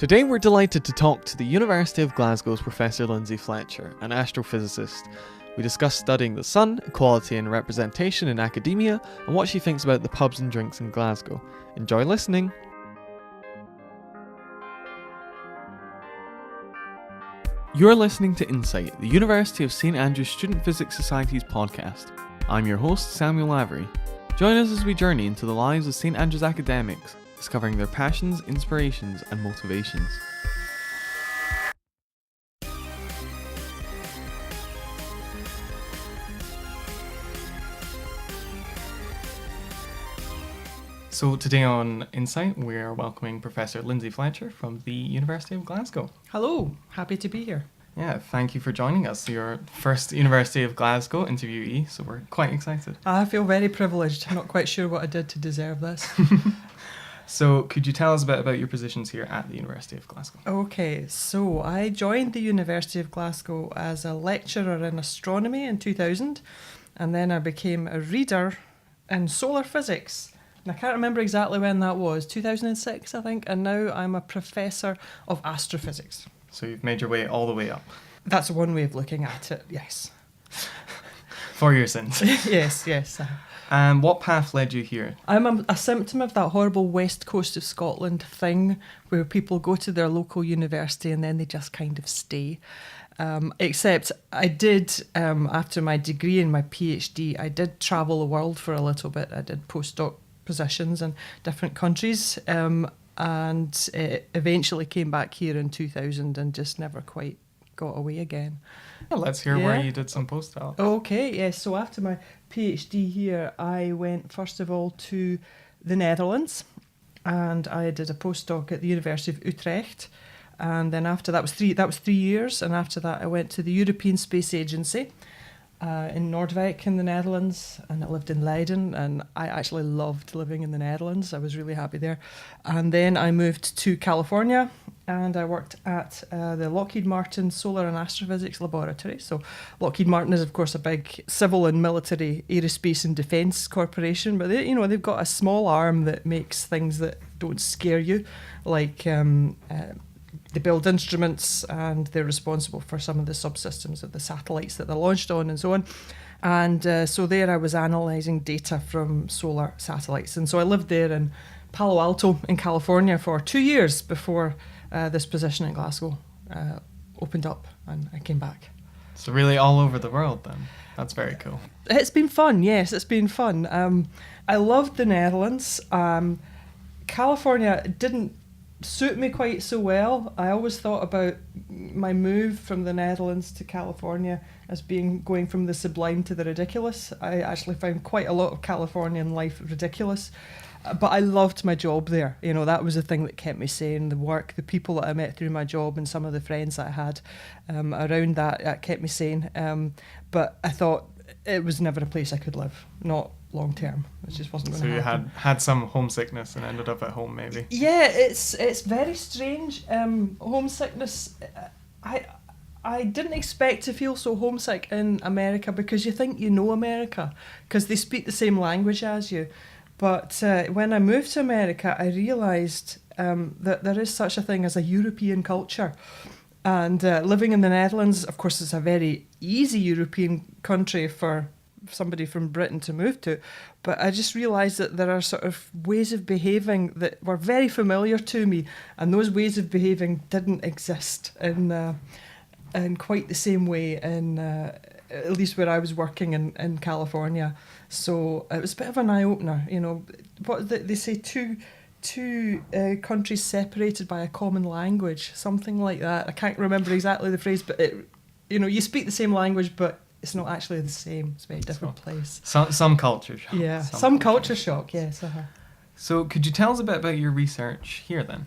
Today we're delighted to talk to the University of Glasgow's Professor Lyndsay Fletcher, an astrophysicist. We discuss studying the sun, equality and representation in academia, and what she thinks about the pubs and drinks in Glasgow. Enjoy listening! You're listening to Insight, the University of St Andrews Student Physics Society's podcast. I'm your host, Samuel Lavery. Join us as we journey into the lives of St Andrews academics, discovering their passions, inspirations, and motivations. So today on Insight, we're welcoming Professor Lyndsay Fletcher from the University of Glasgow. Hello, happy to be here. Yeah, thank you for joining us. You're first University of Glasgow interviewee, so we're quite excited. I feel very privileged. I'm not quite sure what I did to deserve this. So could you tell us a bit about your positions here at the University of Glasgow? Okay, so I joined the University of Glasgow as a lecturer in astronomy in 2000, and then I became a reader in solar physics. And I can't remember exactly when that was, 2006 I think, and now I'm a professor of astrophysics. So you've made your way all the way up. That's one way of looking at it, yes. For your sins. Yes. And what path led you here? I'm a symptom of that horrible west coast of Scotland thing where people go to their local university and then they just kind of stay. Except I did, after my degree and my PhD, I did travel the world for a little bit. I did postdoc positions in different countries and eventually came back here in 2000 and just never quite got away again. Well, let's hear where you did some postdoc. Okay, yes. So after my PhD here, I went first of all to the Netherlands and I did a postdoc at the University of Utrecht. And then after that was 3 years. And after that, I went to the European Space Agency in Noordwijk in the Netherlands, and I lived in Leiden, and I actually loved living in the Netherlands. I was really happy there. And then I moved to California, and I worked at the Lockheed Martin Solar and Astrophysics Laboratory. So Lockheed Martin is, of course, a big civil and military aerospace and defence corporation, but they've got a small arm that makes things that don't scare you, like they build instruments and they're responsible for some of the subsystems of the satellites that they're launched on and so on. And so there I was analysing data from solar satellites. And so I lived there in Palo Alto in California for 2 years before this position in Glasgow opened up and I came back. So really all over the world then. That's very cool. It's been fun, yes, it's been fun. I loved the Netherlands. California didn't suit me quite so well. I always thought about my move from the Netherlands to California as going from the sublime to the ridiculous. I actually found quite a lot of Californian life ridiculous, but I loved my job there. That was the thing that kept me sane. The work, the people that I met through my job, and some of the friends that I had around that kept me sane. But I thought it was never a place I could live, not long term. It just wasn't going to happen. So you had some homesickness and ended up at home maybe. Yeah, it's very strange. Homesickness. I didn't expect to feel so homesick in America because you think you know America because they speak the same language as you. But when I moved to America, I realised that there is such a thing as a European culture. And living in the Netherlands, of course, is a very easy European country for somebody from Britain to move to, but I just realised that there are sort of ways of behaving that were very familiar to me, and those ways of behaving didn't exist in quite the same way in at least where I was working in California. So it was a bit of an eye-opener. What they say, two countries separated by a common language, something like that. I can't remember exactly the phrase, but you speak the same language, but it's not actually the same. It's a very different place. Some culture shock. Yeah, some culture shock, yes. So could you tell us a bit about your research here then?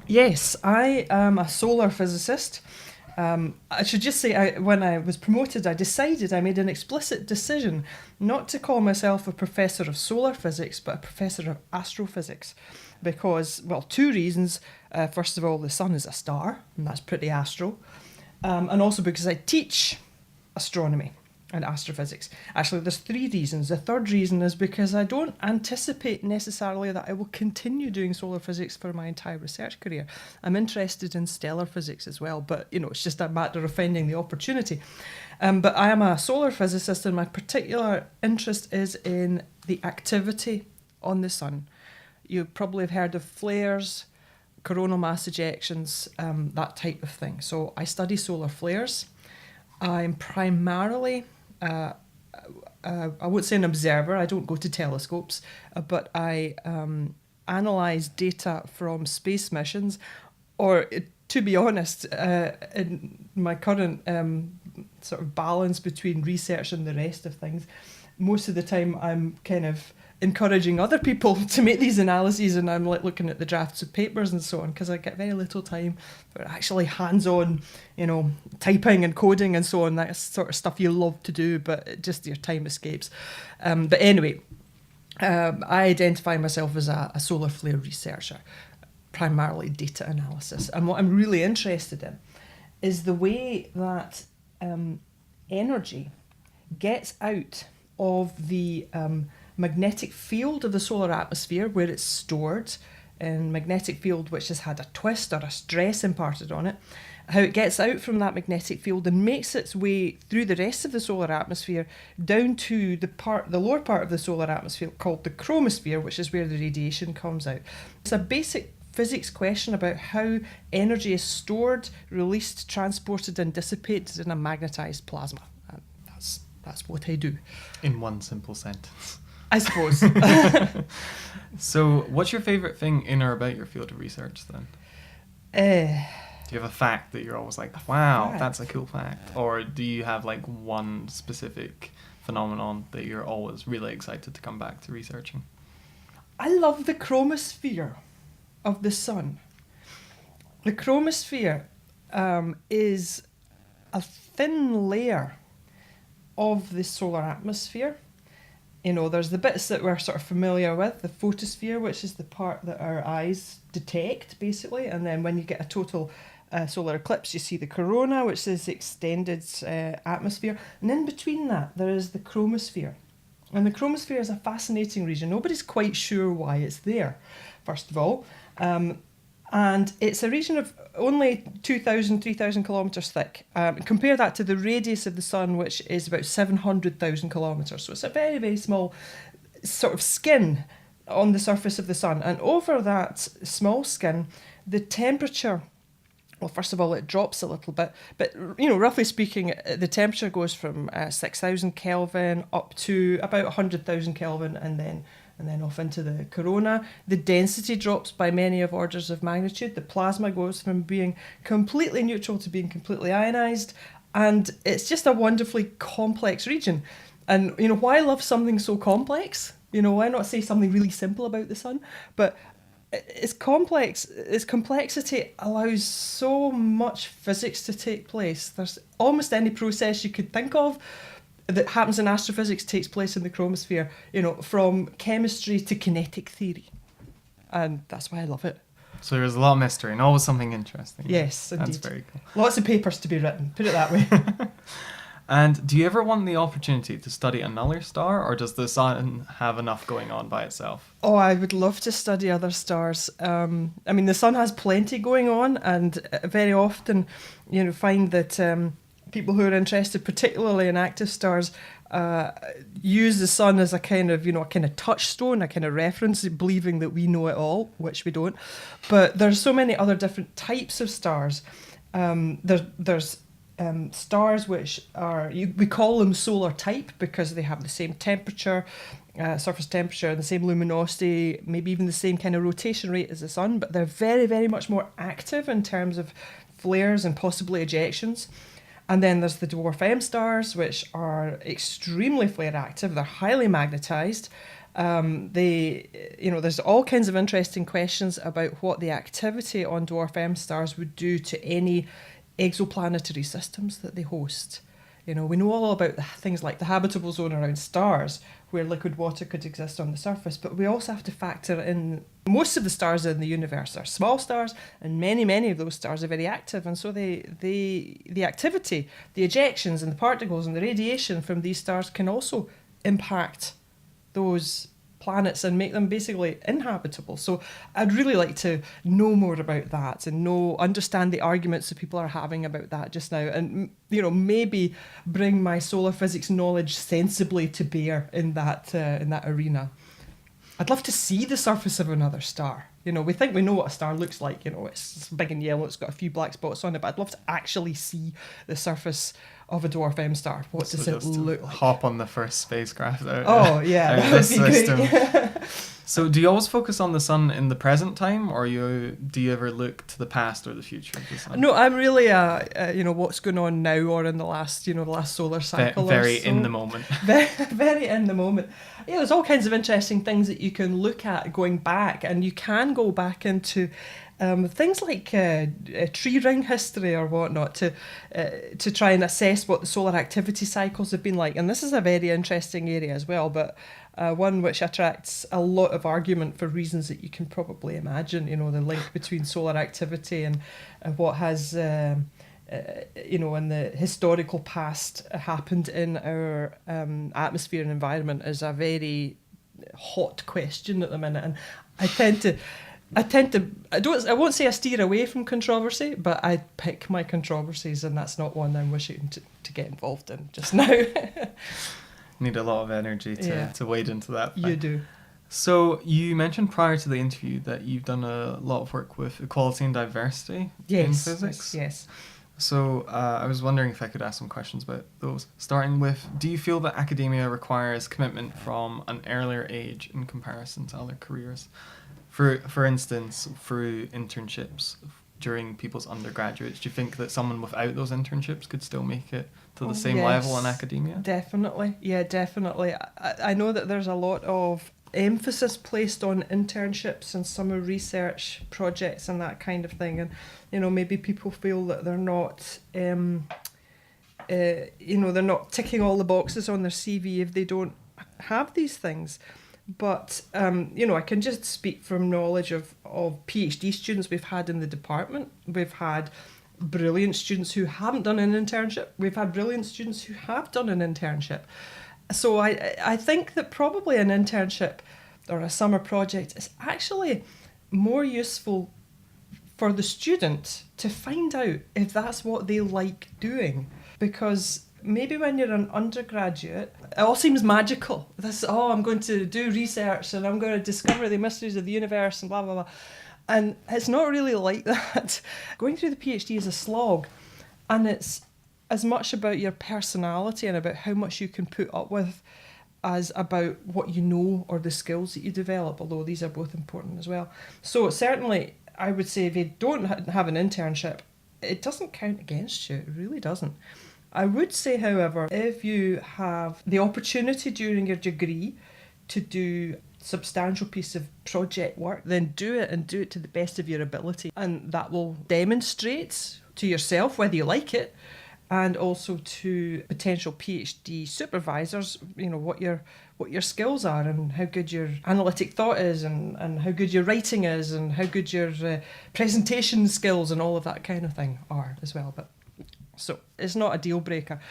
Yes, I am a solar physicist. I should just say, when I was promoted, I made an explicit decision not to call myself a professor of solar physics, but a professor of astrophysics. Because, well, 2 reasons. First of all, the sun is a star, and that's pretty astro. And also because I teach astronomy. and astrophysics. Actually, there's 3 reasons. The third reason is because I don't anticipate necessarily that I will continue doing solar physics for my entire research career. I'm interested in stellar physics as well, but it's just a matter of finding the opportunity. But I am a solar physicist, and my particular interest is in the activity on the sun. You probably have heard of flares, coronal mass ejections, that type of thing. So I study solar flares. I'm primarily, I won't say an observer, I don't go to telescopes, but I analyse data from space missions, or to be honest, in my current sort of balance between research and the rest of things, most of the time I'm kind of encouraging other people to make these analyses, and I'm like looking at the drafts of papers and so on, because I get very little time for actually hands-on, typing and coding and so on. That sort of stuff you love to do, but just your time escapes. But anyway, I identify myself as a solar flare researcher, primarily data analysis. And what I'm really interested in is the way that energy gets out of the magnetic field of the solar atmosphere, where it's stored in magnetic field which has had a twist or a stress imparted on it, how it gets out from that magnetic field and makes its way through the rest of the solar atmosphere down to the lower part of the solar atmosphere called the chromosphere, which is where the radiation comes out. It's a basic physics question about how energy is stored, released, transported and dissipated in a magnetised plasma. And that's what I do. In one simple sentence. I suppose. So what's your favourite thing in or about your field of research then? Do you have a fact that you're always like, wow, that's a cool fact? Or do you have like one specific phenomenon that you're always really excited to come back to researching? I love the chromosphere of the sun. The chromosphere is a thin layer of the solar atmosphere. There's the bits that we're sort of familiar with, the photosphere, which is the part that our eyes detect, basically. And then when you get a total solar eclipse, you see the corona, which is the extended atmosphere. And in between that, there is the chromosphere. And the chromosphere is a fascinating region. Nobody's quite sure why it's there, first of all. And it's a region of only 2,000, 3,000 kilometres thick. Compare that to the radius of the sun, which is about 700,000 kilometres. So it's a very, very small sort of skin on the surface of the sun. And over that small skin, the temperature, well, first of all, it drops a little bit. But, roughly speaking, the temperature goes from 6,000 Kelvin up to about 100,000 Kelvin and then off into the corona. The density drops by many of orders of magnitude. The plasma goes from being completely neutral to being completely ionised. And it's just a wonderfully complex region. And, why I love something so complex? Why not say something really simple about the sun? But it's complex. Its complexity allows so much physics to take place. There's almost any process you could think of that happens in astrophysics takes place in the chromosphere, from chemistry to kinetic theory. And that's why I love it. So there's a lot of mystery and always something interesting. Yes, indeed. That's very cool. Lots of papers to be written, put it that way. And do you ever want the opportunity to study another star, or does the sun have enough going on by itself? Oh, I would love to study other stars. The sun has plenty going on, and very often, find that people who are interested, particularly in active stars, use the sun as a kind of touchstone, a kind of reference, believing that we know it all, which we don't. But there's so many other different types of stars. There's stars which are, we call them solar type because they have the same temperature, surface temperature, and the same luminosity, maybe even the same kind of rotation rate as the sun, but they're very, very much more active in terms of flares and possibly ejections. And then there's the dwarf M stars, which are extremely flare active. They're highly magnetised. There's all kinds of interesting questions about what the activity on dwarf M stars would do to any exoplanetary systems that they host. You know, we know all about things like the habitable zone around stars, where liquid water could exist on the surface, but we also have to factor in most of the stars in the universe are small stars, and many of those stars are very active, and so the activity, the ejections and the particles and the radiation from these stars can also impact those planets and make them basically inhabitable. So I'd really like to know more about that and understand the arguments that people are having about that just now, and maybe bring my solar physics knowledge sensibly to bear in that arena. I'd love to see the surface of another star. We think we know what a star looks like. It's big and yellow, it's got a few black spots on it, but I'd love to actually see the surface of a dwarf M star. What does it look like? Hop on the first spacecraft out. Oh, yeah, that would be great. So do you always focus on the sun in the present time, or do you ever look to the past or the future of the sun? No, I'm really what's going on now, or in the last solar cycle. Very or so. In the moment. Very in the moment. Yeah, there's all kinds of interesting things that you can look at going back, and you can go back into things like tree ring history or whatnot to try and assess what the solar activity cycles have been like. And this is a very interesting area as well, but one which attracts a lot of argument for reasons that you can probably imagine. The link between solar activity and what has in the historical past happened in our atmosphere and environment is a very hot question at the minute, and I won't say I steer away from controversy, but I pick my controversies, and that's not one I'm wishing to get involved in just now. Need a lot of energy to wade into that. You do. So you mentioned prior to the interview that you've done a lot of work with equality and diversity in physics. Yes. So I was wondering if I could ask some questions about those. Starting with, do you feel that academia requires commitment from an earlier age in comparison to other careers? For instance, through internships during people's undergraduates, do you think that someone without those internships could still make it to the same level in academia? Definitely. Yeah, definitely. I know that there's a lot of emphasis placed on internships and summer research projects and that kind of thing, and maybe people feel that they're not they're not ticking all the boxes on their CV if they don't have these things. But I can just speak from knowledge of PhD students we've had in the department. We've had brilliant students who haven't done an internship. We've had brilliant students who have done an internship. So I think that probably an internship or a summer project is actually more useful for the student to find out if that's what they like doing. Because maybe when you're an undergraduate, it all seems magical. I'm going to do research and I'm going to discover the mysteries of the universe and blah, blah, blah. And it's not really like that. Going through the PhD is a slog, and it's as much about your personality and about how much you can put up with as about what you know or the skills that you develop, although these are both important as well. So certainly, I would say if you don't have an internship, it doesn't count against you. It really doesn't. I would say, however, if you have the opportunity during your degree to do substantial piece of project work, then do it, and do it to the best of your ability. And that will demonstrate to yourself whether you like it, and also to potential PhD supervisors, what your skills are and how good your analytic thought is, and how good your writing is, and how good your presentation skills and all of that kind of thing are as well. So it's not a deal breaker.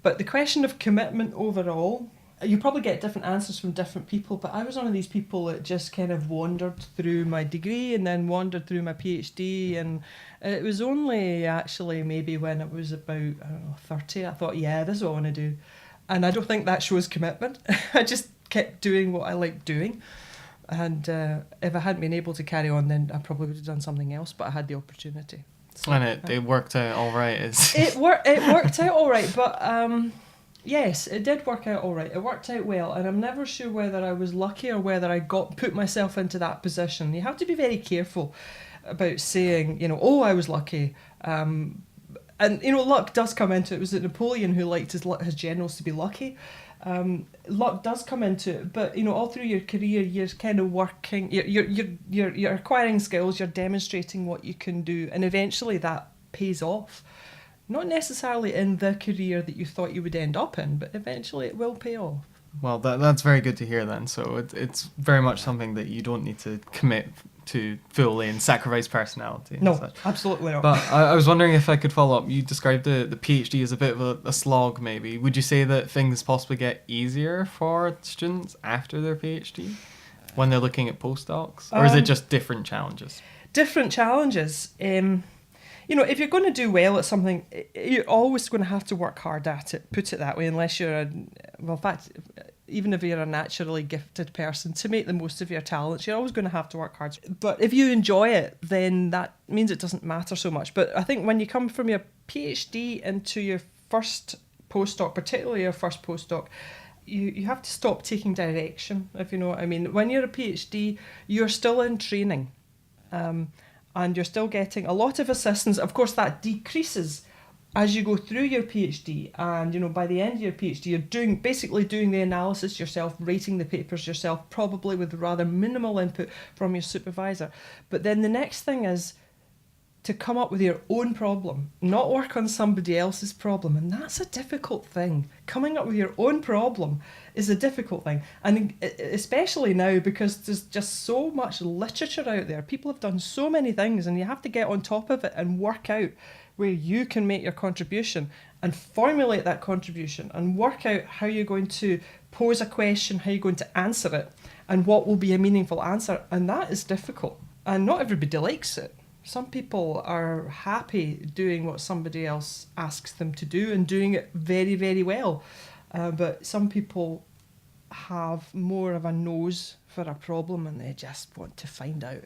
But the question of commitment overall, you probably get different answers from different people, but I was one of these people that just kind of wandered through my degree and then wandered through my PhD, and it was only actually maybe when it was about 30, I thought, yeah, this is what I want to do. And I don't think that shows commitment. I just kept doing what I liked doing. And if I hadn't been able to carry on, then I probably would have done something else, but I had the opportunity. So, and it worked out all right. It worked out all right, but yes, it did work out all right. It worked out well, and I'm never sure whether I was lucky or whether I put myself into that position. You have to be very careful about saying, I was lucky. And luck does come into it. Was it Napoleon who liked his generals to be lucky? Luck does come into it, but all through your career, you're kind of working. You're acquiring skills. You're demonstrating what you can do, and eventually that pays off. Not necessarily in the career that you thought you would end up in, but eventually it will pay off. Well, that's very good to hear then. So it's very much something that you don't need to commit to fully and sacrifice personality. And No, such. absolutely not. But I was wondering if I could follow up. You described the PhD as a bit of a slog, maybe. Would you say that things possibly get easier for students after their PhD when they're looking at postdocs? Or is it just different challenges? Different challenges. If you're going to do well at something, you're always going to have to work hard at it, put it that way, unless you're in fact, even if you're a naturally gifted person, to make the most of your talents, you're always going to have to work hard. But if you enjoy it, then that means it doesn't matter so much. But I think when you come from your PhD into your first postdoc, particularly your first postdoc, you have to stop taking direction, if you know what I mean. When you're a PhD, you're still in training. And you're still getting a lot of assistance. Of course, that decreases as you go through your PhD. And, by the end of your PhD, you're basically doing the analysis yourself, writing the papers yourself, probably with rather minimal input from your supervisor. But then the next thing is to come up with your own problem, not work on somebody else's problem. And that's a difficult thing. Coming up with your own problem is a difficult thing. And especially now, because there's just so much literature out there. People have done so many things, and you have to get on top of it and work out where you can make your contribution and formulate that contribution and work out how you're going to pose a question, how you're going to answer it, and what will be a meaningful answer. And that is difficult. And not everybody likes it. Some people are happy doing what somebody else asks them to do and doing it very, very well. But some people have more of a nose for a problem and they just want to find out.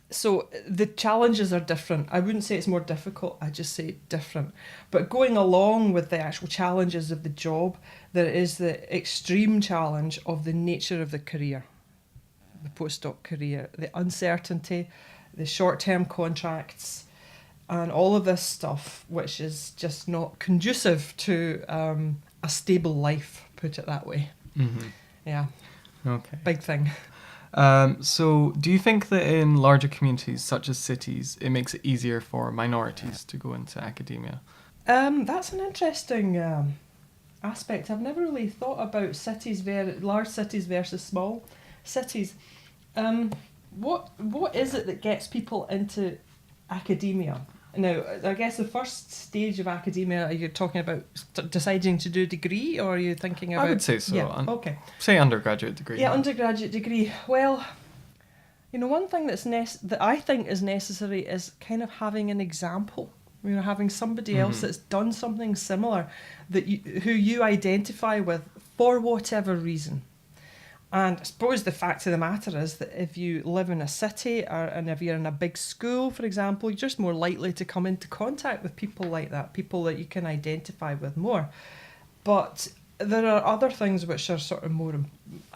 So the challenges are different. I wouldn't say it's more difficult, I just say different. But going along with the actual challenges of the job, there is the extreme challenge of the nature of the career. The postdoc career, the uncertainty, the short-term contracts, and all of this stuff, which is just not conducive to a stable life, put it that way. Mm-hmm. Yeah. Okay. Big thing. So do you think that in larger communities, such as cities, it makes it easier for minorities to go into academia? That's an interesting aspect. I've never really thought about large cities versus small cities. What is it that gets people into academia? Now, I guess the first stage of academia, are you talking about deciding to do a degree, or are you thinking about... I would say so. Yeah, okay. Say undergraduate degree. Yeah, undergraduate degree. Well, one thing that I think is necessary is kind of having an example. Having somebody else that's done something similar who you identify with for whatever reason. And I suppose the fact of the matter is that if you live in a city and if you're in a big school, for example, you're just more likely to come into contact with people like that, people that you can identify with more. But there are other things which are sort of more,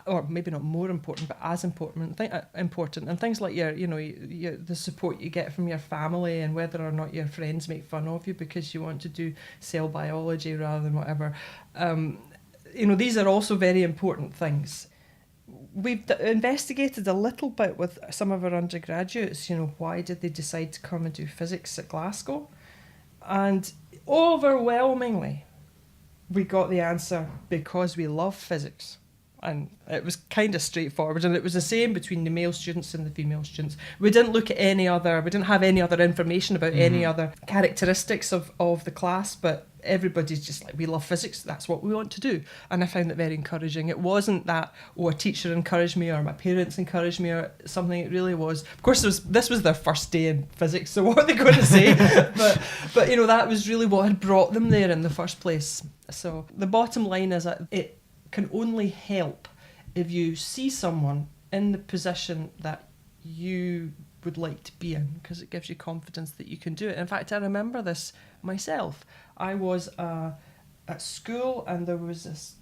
or maybe not more important, but as important. And things like the support you get from your family, and whether or not your friends make fun of you because you want to do cell biology rather than whatever. These are also very important things. We've investigated a little bit with some of our undergraduates, why did they decide to come and do physics at Glasgow? And overwhelmingly, we got the answer, because we love physics. And it was kind of straightforward, and it was the same between the male students and the female students. We didn't look at we didn't have any other information about any other characteristics of the class, but everybody's just like, we love physics, that's what we want to do. And I found it very encouraging. It wasn't that, a teacher encouraged me or my parents encouraged me or something. It really was. Of course, this was their first day in physics, so what are they going to say? but that was really what had brought them there in the first place. So the bottom line is that it can only help if you see someone in the position that you would like to be in, because it gives you confidence that you can do it. In fact, I remember this myself. I was at school, and there was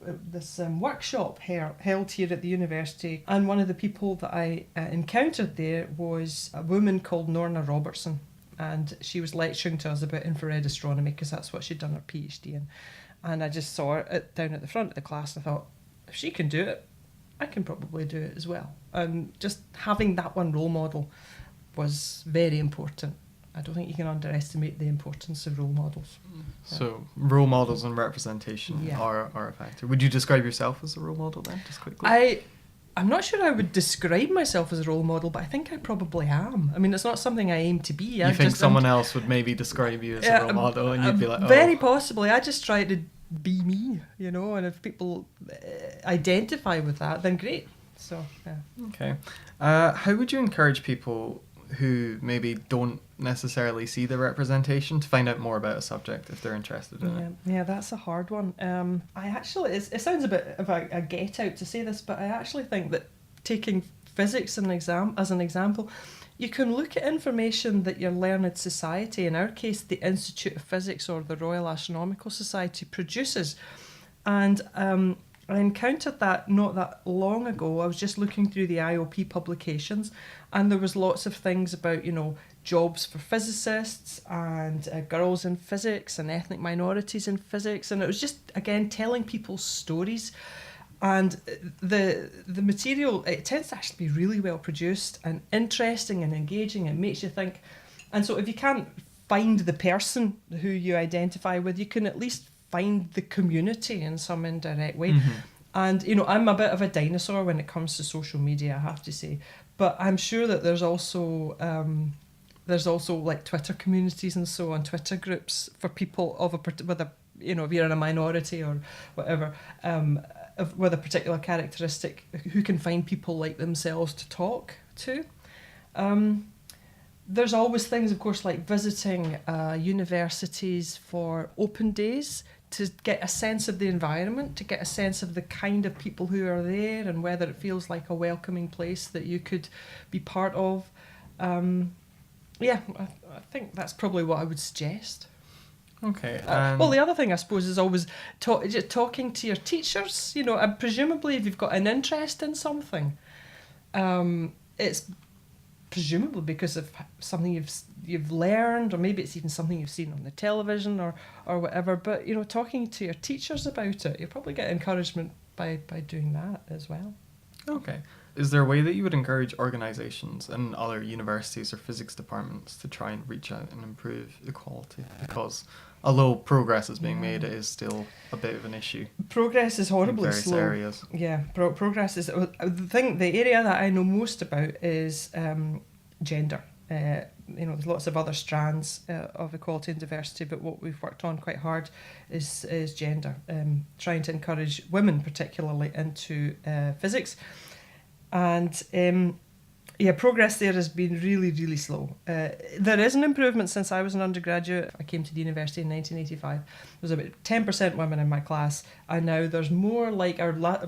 this workshop held here at the university, and one of the people that I encountered there was a woman called Norna Robertson, and she was lecturing to us about infrared astronomy, because that's what she'd done her PhD in. And I just saw her down at the front of the class, and I thought, if she can do it, I can probably do it as well. And just having that one role model was very important. I don't think you can underestimate the importance of role models. So role models and representation are a factor. Would you describe yourself as a role model then, just quickly? I'm not sure I would describe myself as a role model, but I think I probably am. I mean, it's not something I aim to be. You think someone else would maybe describe you as a role model, and you'd be like, oh. Very possibly. I just try to be me, you know, and if people identify with that, then great. So, yeah. Okay. How would you encourage people who maybe don't necessarily see the representation to find out more about a subject if they're interested in it? Yeah, that's a hard one. I actually, it sounds a bit of a get out to say this, but I actually think that taking physics as an example, you can look at information that your learned society, in our case the Institute of Physics or the Royal Astronomical Society, produces. And I encountered that not that long ago. I was just looking through the IOP publications, and there was lots of things about, you know, jobs for physicists and girls in physics and ethnic minorities in physics, and it was just, again, telling people's stories. And the material, it tends to actually be really well produced and interesting and engaging. It makes you think. And so if you can't find the person who you identify with, you can at least find the community in some indirect way. Mm-hmm. And, you know, I'm a bit of a dinosaur when it comes to social media, I have to say. But I'm sure that there's also like Twitter communities and so on, Twitter groups for people with a, you know, if you're in a minority or whatever, with a particular characteristic, who can find people like themselves to talk to. There's always things, of course, like visiting universities for open days to get a sense of the environment, to get a sense of the kind of people who are there and whether it feels like a welcoming place that you could be part of. I think that's probably what I would suggest. Okay. Well, the other thing, I suppose, is always talking to your teachers, you know, and presumably if you've got an interest in something, it's presumably because of something you've learned, or maybe it's even something you've seen on the television or whatever. But, you know, talking to your teachers about it, you'll probably get encouragement by doing that as well. Okay. Is there a way that you would encourage organisations and other universities or physics departments to try and reach out and improve equality? Because although progress is being made, it is still a bit of an issue. Progress is horribly in various slow. areas. Yeah, progress is the area that I know most about is gender. You know, there's lots of other strands of equality and diversity, but what we've worked on quite hard is gender. Trying to encourage women, particularly, into physics. And progress there has been really, really slow. There is an improvement since I was an undergraduate. I came to the university in 1985. There was about 10% women in my class, and now there's more, like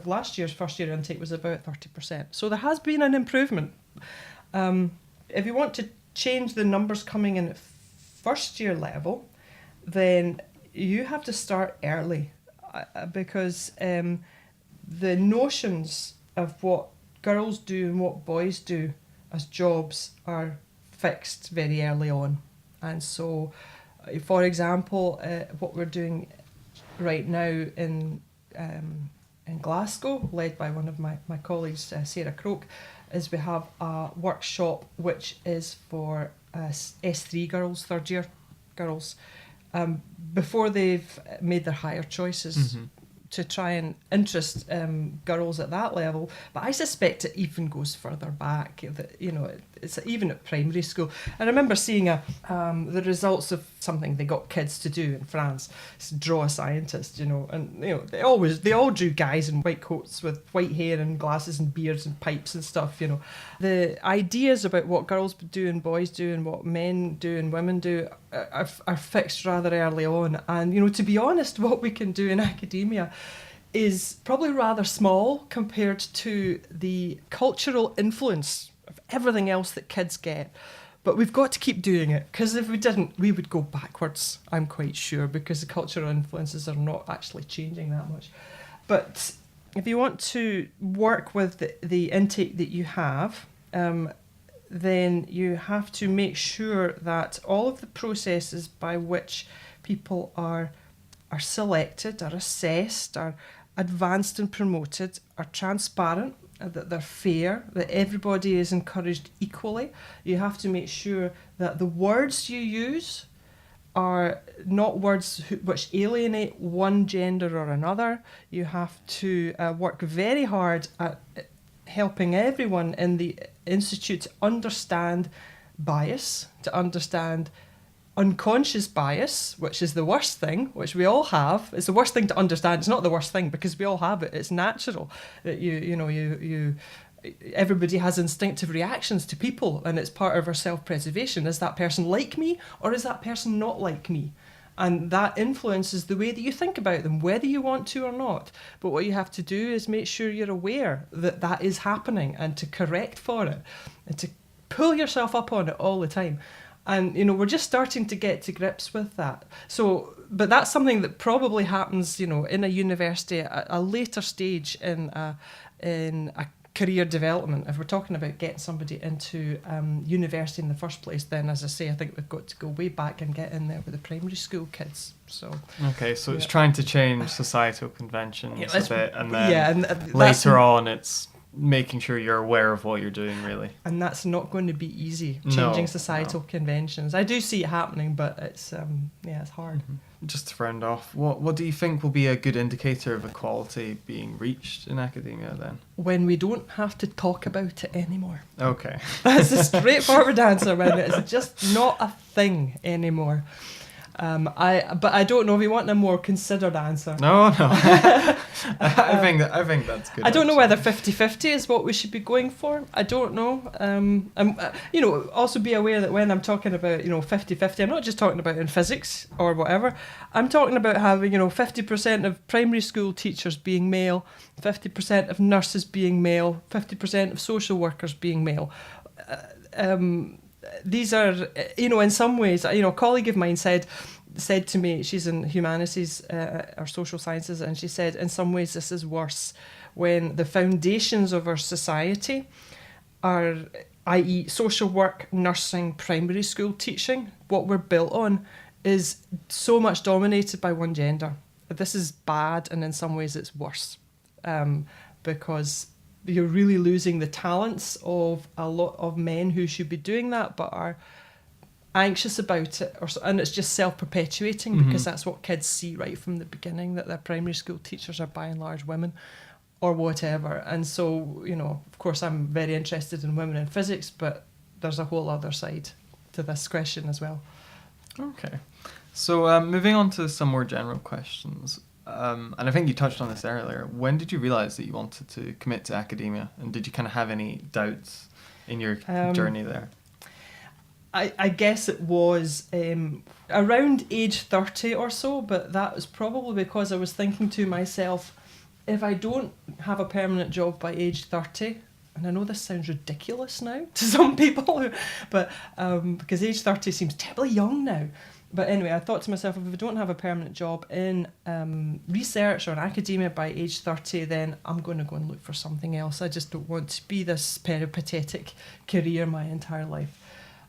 last year's first year intake was about 30%. So there has been an improvement. If you want to change the numbers coming in at first year level, then you have to start early, because the notions of what girls do and what boys do as jobs are fixed very early on. And so, for example, what we're doing right now in Glasgow, led by one of my colleagues, Sarah Croak, is we have a workshop which is for S3 girls, third year girls, before they've made their higher choices. Mm-hmm. To try and interest girls at that level. But I suspect it even goes further back, that, you know, it's even at primary school. I remember seeing the results of something they got kids to do in France, draw a scientist, you know, and, you know, they all drew guys in white coats with white hair and glasses and beards and pipes and stuff, you know. The ideas about what girls do and boys do and what men do and women do are fixed rather early on. And, you know, to be honest, what we can do in academia is probably rather small compared to the cultural influence of everything else that kids get. But we've got to keep doing it, because if we didn't, we would go backwards, I'm quite sure, because the cultural influences are not actually changing that much. But if you want to work with the intake that you have, then you have to make sure that all of the processes by which people are selected, are assessed, are advanced and promoted, are transparent that they're fair, that everybody is encouraged equally. You have to make sure that the words you use are not words which alienate one gender or another. You have to work very hard at helping everyone in the institute to understand bias, to understand unconscious bias, which is the worst thing, which we all have. It's the worst thing to understand. It's not the worst thing because we all have it. It's natural that everybody has instinctive reactions to people, and it's part of our self-preservation. Is that person like me, or is that person not like me? And that influences the way that you think about them, whether you want to or not. But what you have to do is make sure you're aware that that is happening, and to correct for it, and to pull yourself up on it all the time. And, we're just starting to get to grips with that. So, but that's something that probably happens, in a university at a later stage in a career development. If we're talking about getting somebody into university in the first place, then, as I say, I think we've got to go way back and get in there with the primary school kids. So okay, so it's trying to change societal conventions a bit, and then and later on it's making sure you're aware of what you're doing, really. And that's not going to be easy, changing societal conventions. I do see it happening, but it's it's hard. Mm-hmm. Just to round off, what do you think will be a good indicator of equality being reached in academia then? When we don't have to talk about it anymore. Okay. That's a straightforward answer, when it's just not a thing anymore. But I don't know if you want a more considered answer. No. I think that's good. I don't know whether 50-50 is what we should be going for. I don't know. Also be aware that when I'm talking about 50-50, I'm not just talking about in physics or whatever. I'm talking about having 50% of primary school teachers being male, 50% of nurses being male, 50% of social workers being male. These are, in some ways, a colleague of mine said to me, she's in humanities or social sciences, and she said, in some ways this is worse when the foundations of our society are, i.e. social work, nursing, primary school teaching, what we're built on is so much dominated by one gender. This is bad, and in some ways it's worse, because you're really losing the talents of a lot of men who should be doing that but are anxious about it, and it's just self-perpetuating, because that's what kids see right from the beginning, that their primary school teachers are by and large women or whatever. And so, of course I'm very interested in women in physics, but there's a whole other side to this question as well. Okay, so moving on to some more general questions. And I think you touched on this earlier. When did you realise that you wanted to commit to academia? And did you kind of have any doubts in your journey there? I guess it was around age 30 or so, but that was probably because I was thinking to myself, if I don't have a permanent job by age 30, and I know this sounds ridiculous now to some people, but because age 30 seems terribly young now. But anyway, I thought to myself, if I don't have a permanent job in research or in academia by age 30, then I'm going to go and look for something else. I just don't want to be this peripatetic career my entire life.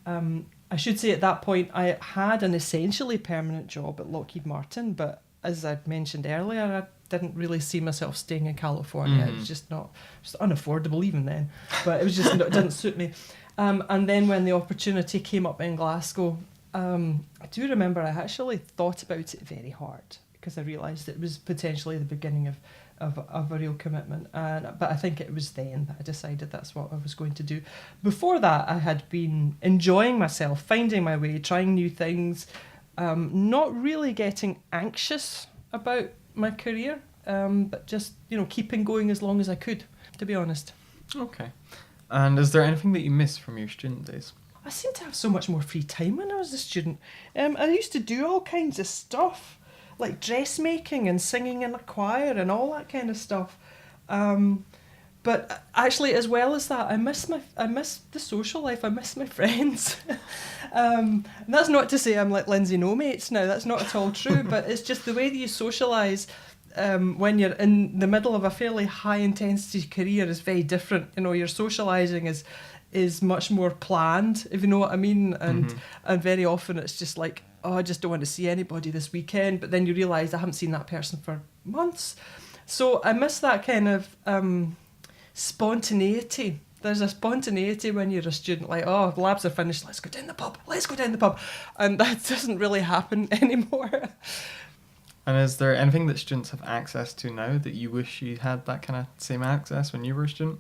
I should say at that point, I had an essentially permanent job at Lockheed Martin, but as I mentioned earlier, I didn't really see myself staying in California. It was just unaffordable even then, but it was just, it didn't suit me. And then when the opportunity came up in Glasgow, I do remember I actually thought about it very hard, because I realised it was potentially the beginning of a real commitment. But I think it was then that I decided that's what I was going to do. Before that, I had been enjoying myself, finding my way, trying new things, not really getting anxious about my career, but just keeping going as long as I could, to be honest. Okay. And is there anything that you miss from your student days? I seemed to have so much more free time when I was a student. I used to do all kinds of stuff, like dressmaking and singing in a choir and all that kind of stuff. But actually, as well as that, I miss the social life. I miss my friends. And that's not to say I'm like Lyndsay no mates now. That's not at all true. But it's just the way that you socialise when you're in the middle of a fairly high intensity career is very different. Your socialising is much more planned, if you know what I mean. And very often it's just like, oh, I just don't want to see anybody this weekend. But then you realise I haven't seen that person for months. So I miss that kind of spontaneity. There's a spontaneity when you're a student, like, oh, labs are finished, let's go down the pub. And that doesn't really happen anymore. And is there anything that students have access to now that you wish you had that kind of same access when you were a student?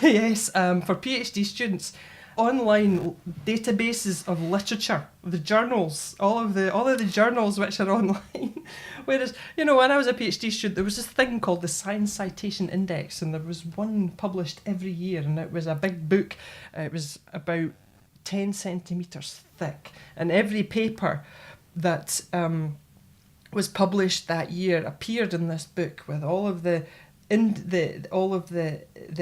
Yes, for PhD students, online databases of literature, the journals, all of the journals which are online. Whereas, when I was a PhD student, there was this thing called the Science Citation Index, and there was one published every year, and it was a big book. It was about 10 centimetres thick, and every paper that was published that year appeared in this book with all of the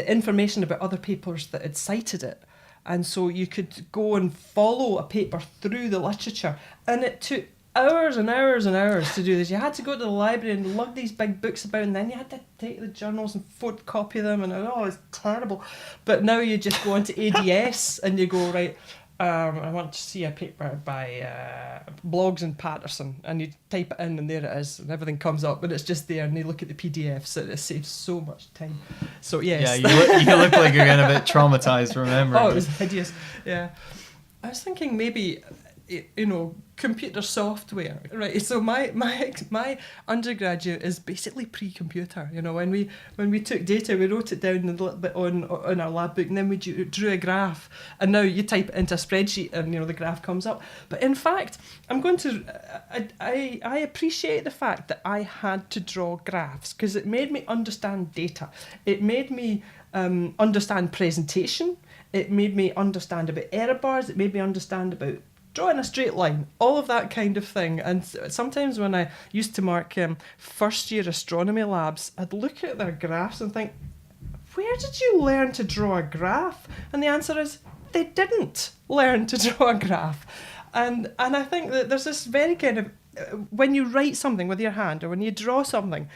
information about other papers that had cited it. And so you could go and follow a paper through the literature, and it took hours and hours and hours to do this. You had to go to the library and lug these big books about, and then you had to take the journals and photocopy them, and it's terrible. But now you just go onto ADS and you go, right, I want to see a paper by Blogs and Patterson, and you type it in and there it is, and everything comes up, and it's just there, and you look at the PDFs, and it saves so much time. So yes. Yeah, you look like you're getting a bit traumatised remembering. Oh, it was hideous. Yeah. I was thinking maybe, computer software, right? So my undergraduate is basically pre-computer. When we took data, we wrote it down a little bit on our lab book, and then we drew a graph, and now you type it into a spreadsheet, and the graph comes up. But in fact, I appreciate the fact that I had to draw graphs, because it made me understand data. It made me understand presentation. It made me understand about error bars. It made me understand about drawing a straight line, all of that kind of thing. And sometimes when I used to mark first year astronomy labs, I'd look at their graphs and think, where did you learn to draw a graph? And the answer is, they didn't learn to draw a graph. And I think that there's this very kind of, when you write something with your hand, or when you draw something,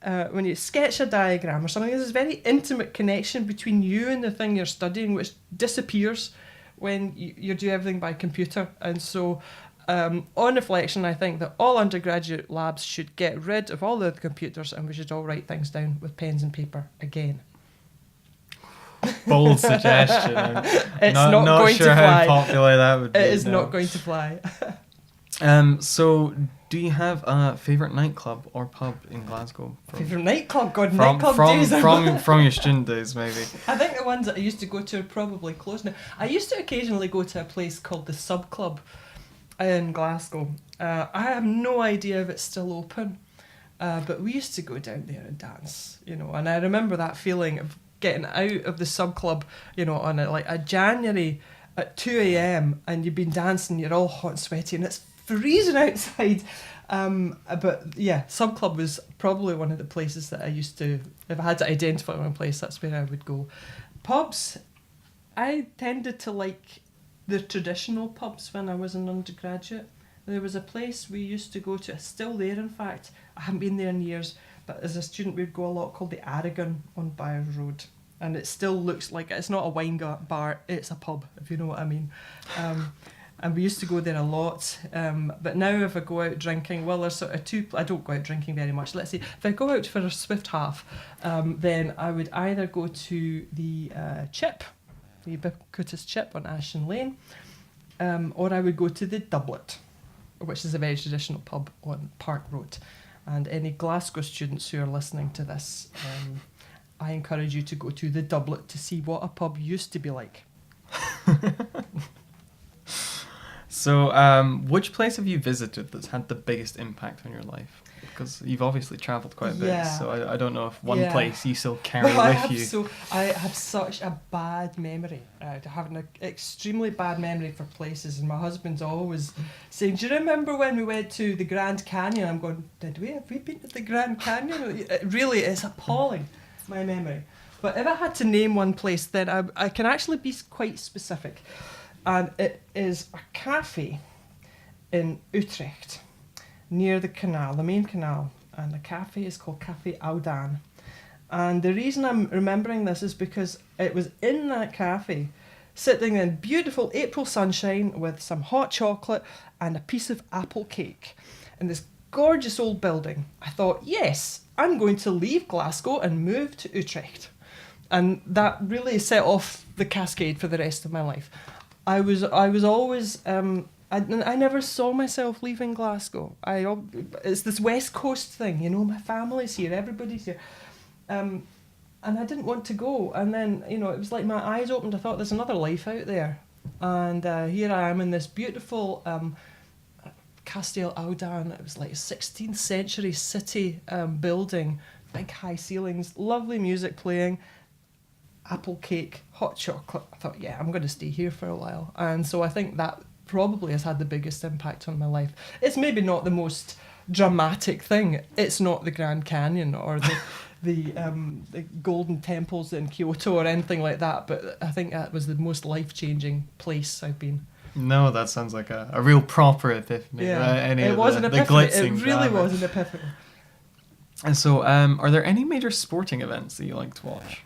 when you sketch a diagram or something, there's this very intimate connection between you and the thing you're studying, which disappears when you do everything by computer. And so, on reflection, I think that all undergraduate labs should get rid of all the computers, and we should all write things down with pens and paper again. Bold suggestion. It's not going sure to fly. How popular that would be. It is not going to fly. So, do you have a favourite nightclub or pub in Glasgow? Favourite nightclub? God, nightclub days. From your student days, maybe. I think the ones that I used to go to are probably closed now. I used to occasionally go to a place called the Sub Club in Glasgow. I have no idea if it's still open, but we used to go down there and dance, and I remember that feeling of getting out of the Sub Club, on a January at 2 a.m. and you've been dancing, you're all hot and sweaty, and it's freezing outside. But yeah, Sub Club was probably one of the places that I used to, if I had to identify one place, that's where I would go. Pubs, I tended to like the traditional pubs when I was an undergraduate. There was a place we used to go to, it's still there in fact, I haven't been there in years, but as a student we'd go a lot, called the Aragon on Byres Road. And it still looks like, it's not a wine bar, it's a pub, if you know what I mean. And we used to go there a lot. But now if I go out drinking, well, there's sort of two, I don't go out drinking very much. Let's say, if I go out for a Swift half, then I would either go to the Chip, the ubiquitous Chip on Ashton Lane, or I would go to the Doublet, which is a very traditional pub on Park Road. And any Glasgow students who are listening to this, I encourage you to go to the Doublet to see what a pub used to be like. So, which place have you visited that's had the biggest impact on your life? Because you've obviously travelled quite a bit, so I don't know if one place you still carry with you. I have such a bad memory. I have an extremely bad memory for places, and my husband's always saying, do you remember when we went to the Grand Canyon? I'm going, did we? Have we been to the Grand Canyon? It really is appalling, my memory. But if I had to name one place, then I can actually be quite specific. And it is a cafe in Utrecht, near the canal, the main canal. And the cafe is called Café Oudan. And the reason I'm remembering this is because it was in that cafe, sitting in beautiful April sunshine with some hot chocolate and a piece of apple cake in this gorgeous old building. I thought, yes, I'm going to leave Glasgow and move to Utrecht. And that really set off the cascade for the rest of my life. I was always I never saw myself leaving Glasgow. It's this West Coast thing, you know. My family's here, everybody's here, and I didn't want to go. And then, you know, it was like my eyes opened. I thought there's another life out there, and here I am in this beautiful Castel Audan. It was like a 16th century city building, big high ceilings, lovely music playing. Apple cake, hot chocolate. I thought, yeah, I'm going to stay here for a while. And so I think that probably has had the biggest impact on my life. It's maybe not the most dramatic thing. It's not the Grand Canyon or the golden temples in Kyoto or anything like that, but I think that was the most life-changing place I've been. No, that sounds like a real proper epiphany. Yeah, It was an epiphany. It really glamour. was an epiphany. And so, are there any major sporting events that you like to watch?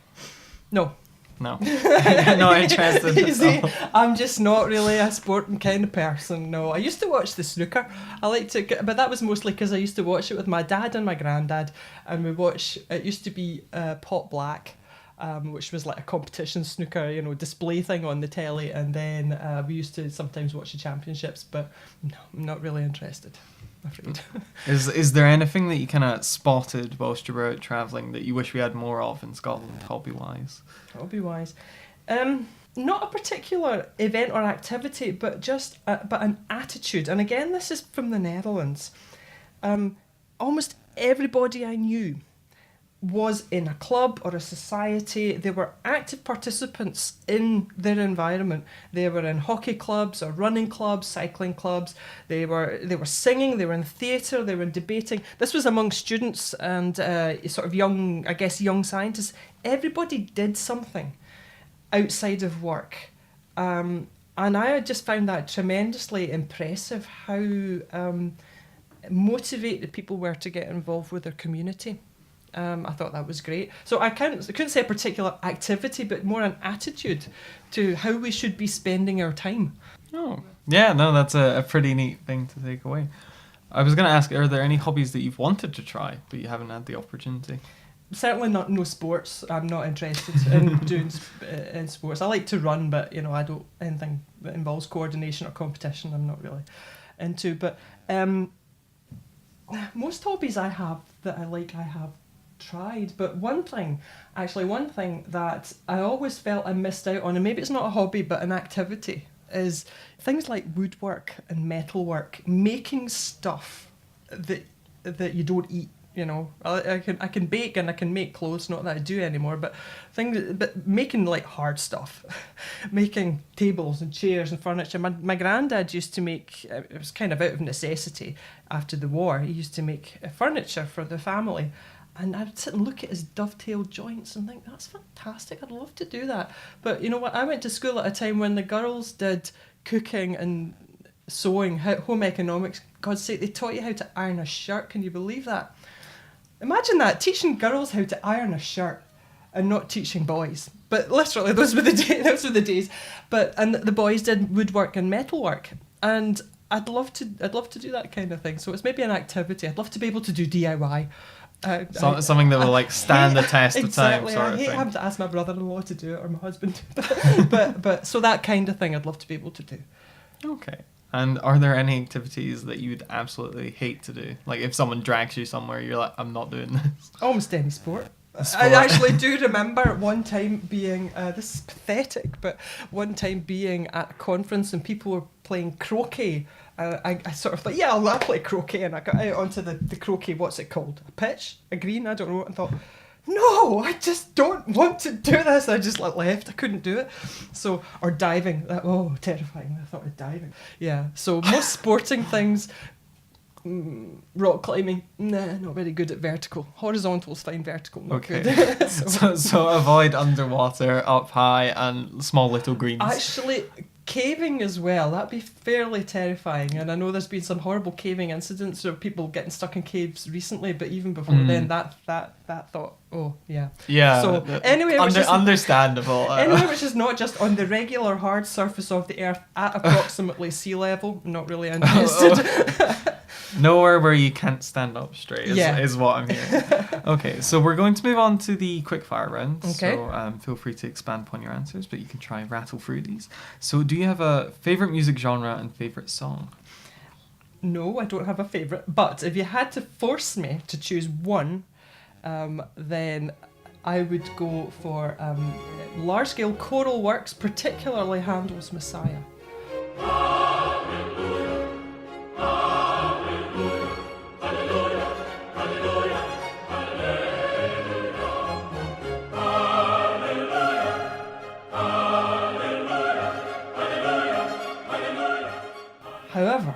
No. No. Not interested You see, at all. I'm just not really a sporting kind of person. No, I used to watch the snooker. I like to, but that was mostly because I used to watch it with my dad and my granddad, and we watch. It used to be Pot Black, which was like a competition snooker, you know, display thing on the telly, and then we used to sometimes watch the championships. But no, I'm not really interested, I'm afraid. Is there anything that you kind of spotted whilst you were out travelling that you wish we had more of in Scotland, hobby-wise? Hobby-wise, not a particular event or activity, but just but an attitude. And again, this is from the Netherlands. Almost everybody I knew was in a club or a society. They were active participants in their environment. They were in hockey clubs or running clubs, cycling clubs. They were singing, they were in theatre, they were in debating. This was among students and sort of young scientists. Everybody did something outside of work. And I just found that tremendously impressive, how motivated people were to get involved with their community. I thought that was great. So I couldn't say a particular activity, but more an attitude to how we should be spending our time. Oh, yeah, no, that's a pretty neat thing to take away. I was going to ask, are there any hobbies that you've wanted to try, but you haven't had the opportunity? Certainly no sports. I'm not interested in doing in sports. I like to run, but you know, I don't anything that involves coordination or competition. I'm not really into. But most hobbies I have that I like, I have tried. But one thing that I always felt I missed out on, and maybe it's not a hobby but an activity, is things like woodwork and metalwork, making stuff that you don't eat. You know, I can bake and I can make clothes. Not that I do anymore, but making like hard stuff, making tables and chairs and furniture. My granddad used to make. It was kind of out of necessity after the war. He used to make furniture for the family, and I'd sit and look at his dovetail joints and think, that's fantastic. I'd love to do that. But you know what? I went to school at a time when the girls did cooking and sewing, home economics. God's sake, they taught you how to iron a shirt. Can you believe that? Imagine that, teaching girls how to iron a shirt and not teaching boys. But literally, those were the days. And the boys did woodwork and metalwork. And I'd love to do that kind of thing. So it's maybe an activity. I'd love to be able to do DIY. Something that will like stand the test of time, exactly. sort of I hate thing. having to ask my brother-in-law to do it or my husband. but so that kind of thing I'd love to be able to do. Okay. And are there any activities that you would absolutely hate to do? Like if someone drags you somewhere, you're like, I'm not doing this. Almost any sport. I actually do remember one time being, this is pathetic, but one time being at a conference and people were playing croquet. I sort of thought, yeah, I'll play croquet. And I got out onto the croquet, what's it called? A pitch? A green? I don't know. And thought, no, I just don't want to do this. I just left. I couldn't do it. So, or diving. Terrifying. I thought of diving. Yeah. So most sporting things, rock climbing, nah, not very good at vertical. Horizontal's fine, vertical, not Okay. good. so avoid underwater, up high, and small little greens. Actually, caving as well, that'd be fairly terrifying. And I know there's been some horrible caving incidents of people getting stuck in caves recently, but even before then, that thought, oh yeah. Yeah. So anyway, understandable. Anyway, which is not just on the regular hard surface of the earth at approximately sea level. Not really interested. Nowhere where you can't stand up straight is what I'm hearing. Okay, so we're going to move on to the quickfire round. Okay. So feel free to expand upon your answers, but you can try and rattle through these. So do you have a favourite music genre and favourite song? No, I don't have a favourite. But if you had to force me to choose one, then I would go for large-scale choral works, particularly Handel's Messiah. However,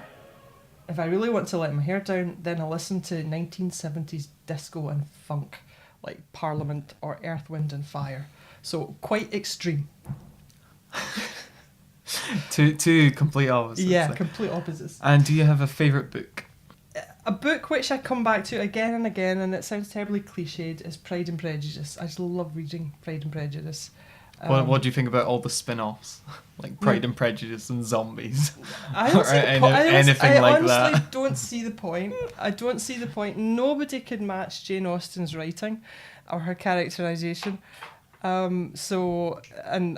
if I really want to let my hair down, then I listen to 1970s disco and funk, like Parliament or Earth, Wind and Fire. So quite extreme. Two complete opposites. Yeah, like. complete opposites. And do you have a favourite book? A book which I come back to again and again, and it sounds terribly cliched, is Pride and Prejudice. I just love reading Pride and Prejudice. What do you think about all the spin-offs? Like Pride and Prejudice and zombies? I don't Or see the anything like honestly that? don't see the point. I don't see the point. Nobody could match Jane Austen's writing or her characterization. So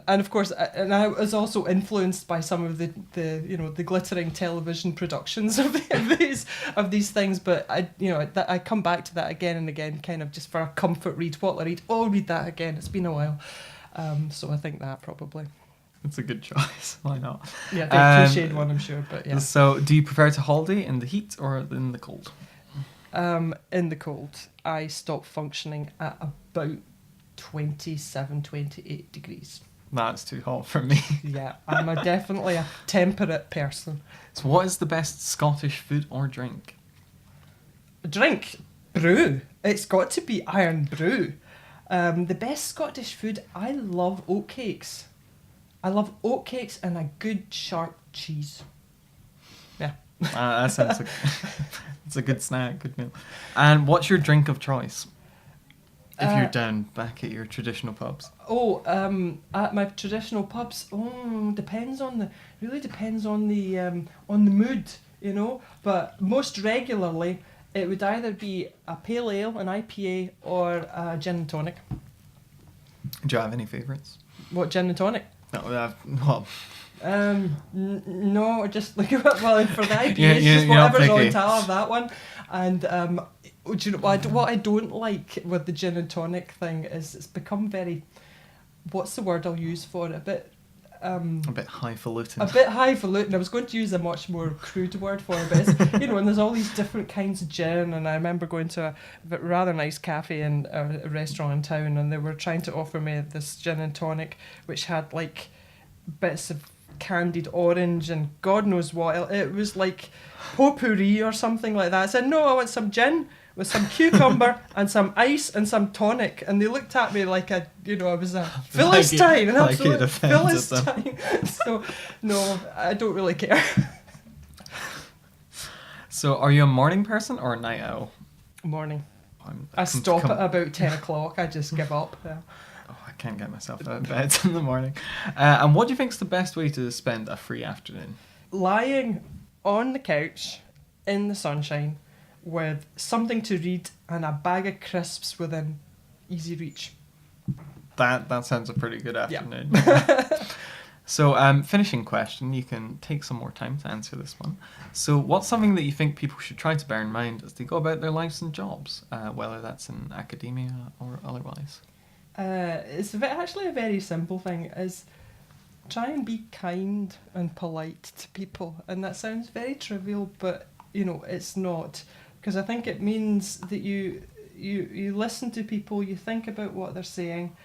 of course, and I was also influenced by some of the glittering television productions of these things. But I come back to that again and again, kind of just for a comfort read. What I read, oh, I'll read that again. It's been a while. So I think that probably. It's a good choice. Why not? Yeah, the cliched one, I'm sure, but yeah. So, do you prefer to holiday in the heat or in the cold? In the cold. I stop functioning at about 27, 28 degrees. That's too hot for me. Yeah, I'm definitely a temperate person. So, what is the best Scottish food or drink? Drink? Brew. It's got to be iron brew. The best Scottish food, I love oatcakes. I love oatcakes and a good sharp cheese. Yeah. That sounds like it's a good snack, good meal. And what's your drink of choice? If you're down back at your traditional pubs. At my traditional pubs, depends on the mood, you know. But most regularly, it would either be a pale ale, an IPA, or a gin and tonic. Do you have any favourites? What, gin and tonic? No, well. No, just like well for the IPA, Yeah, it's just you're not whatever's on picky. tap of that one. And do you know what I don't like with the gin and tonic thing is it's become very, what's the word I'll use for it? A bit highfalutin. A bit highfalutin. I was going to use a much more crude word for it, but it's, and there's all these different kinds of gin, and I remember going to a rather nice cafe in a restaurant in town, and they were trying to offer me this gin and tonic, which had like bits of candied orange and God knows what. It was like potpourri or something like that. I said, no, I want some gin with some cucumber and some ice and some tonic, and they looked at me like I was a Philistine, an absolute Philistine. So no, I don't really care. So, are you a morning person or a night owl? Morning. I stop at about 10 o'clock. I just give up. Yeah. Oh, I can't get myself out of bed in the morning. And what do you think is the best way to spend a free afternoon? Lying on the couch in the sunshine with something to read and a bag of crisps within easy reach. That sounds a pretty good afternoon. Yeah. So, finishing question, you can take some more time to answer this one. So, what's something that you think people should try to bear in mind as they go about their lives and jobs, whether that's in academia or otherwise? It's actually a very simple thing, is try and be kind and polite to people. And that sounds very trivial, but, it's not. Because I think it means that you listen to people, you think about what they're saying,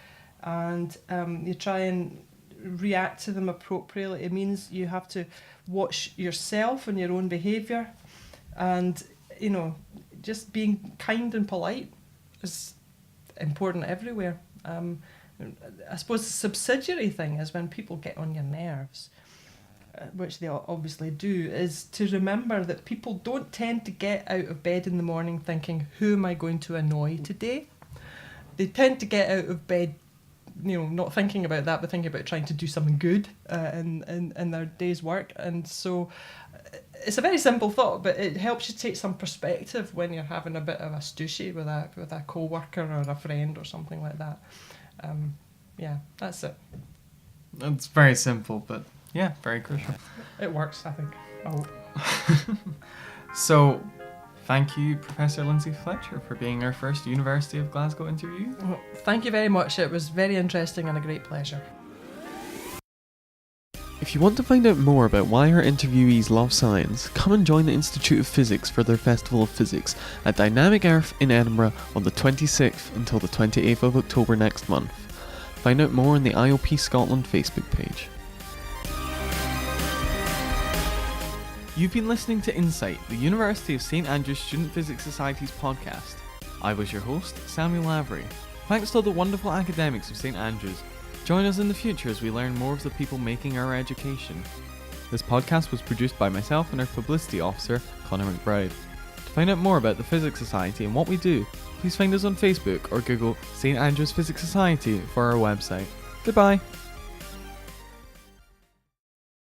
and you try and react to them appropriately. It means you have to watch yourself and your own behaviour, and just being kind and polite is important everywhere. I suppose the subsidiary thing is when people get on your nerves, which they obviously do, is to remember that people don't tend to get out of bed in the morning thinking, who am I going to annoy today? They tend to get out of bed not thinking about that, but thinking about trying to do something good in their day's work. And so it's a very simple thought, but it helps you take some perspective when you're having a bit of a stooshy with a co-worker or a friend or something like that. Yeah, that's it. It's very simple, but yeah, very crucial. It works, I think. Oh. So, thank you, Professor Lyndsay Fletcher, for being our first University of Glasgow interview. Well, thank you very much. It was very interesting and a great pleasure. If you want to find out more about why our interviewees love science, come and join the Institute of Physics for their Festival of Physics at Dynamic Earth in Edinburgh on the 26th until the 28th of October next month. Find out more on the IOP Scotland Facebook page. You've been listening to Insight, the University of St Andrews Student Physics Society's podcast. I was your host, Samuel Lavery. Thanks to all the wonderful academics of St Andrews. Join us in the future as we learn more of the people making our education. This podcast was produced by myself and our publicity officer, Connor McBride. To find out more about the Physics Society and what we do, please find us on Facebook or Google St Andrews Physics Society for our website. Goodbye!